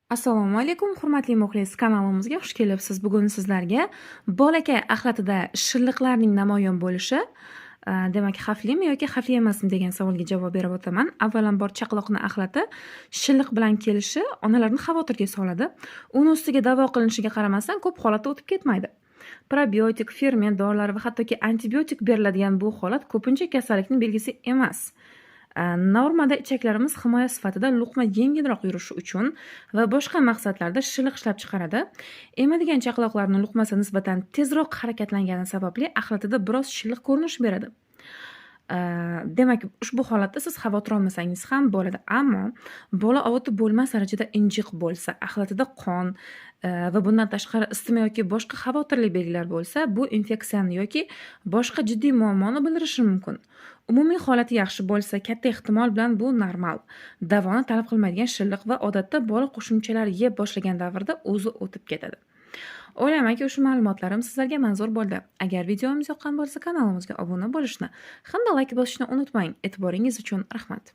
Assalomu alaykum, hurmatli muxlis, kanalimizga xush kelibsiz. Bugun sizlarga bolakay axlatida shilliqlarning namoyon bo'lishi, demak, xavflimi yoki xavfli emasmi degan savolga javob berib o'taman. Avvalambor, chaqaloqning axlati shilliq bilan kelishi onalarni xavotirga soladi. Uni ustiga davo qilinishiga qaramasdan ko'p holatda o'tib ketmaydi. Probiotik, ferment dorilar va hattoki antibiotik beriladigan bu holat ko'pincha kasallikning belgisi emas. Normada ichaklarimiz himoya sifatida luqma yengilroq yurishi uchun va boshqa maqsadlarda shilliq ishlab chiqaradi. Emadigan chaqaloqlarning luqmasi nisbatan tezroq harakatlangani sababli axlatida biroz shilliq ko'rinish beradi. Demak, ushbu holatda siz xavotir olmasangiz ham bo'ladi. Ammo bola ovoti bo'lmas darajada injiq bo'lsa, axlatida qon va bundan tashqari isitma yoki boshqa xavotirli belgilar bo'lsa, bu infeksiyani yoki boshqa jiddiy muammoni bildirishi mumkin. Umumiy holati yaxshi bo'lsa, katta ehtimol bilan bu normal, davoni talab qilmaydigan shilliq va odatda bola qo'shimchalar yeb boshlagan davrda o'zi o'tib ketadi. O'ylaymanki, o'sha ma'lumotlarim sizlarga manzur bo'ldi. Agar videomiz yoqqan bo'lsa, kanalimizga obuna bo'lishni hamda layk bosishni unutmang. E'tiboringiz uchun rahmat.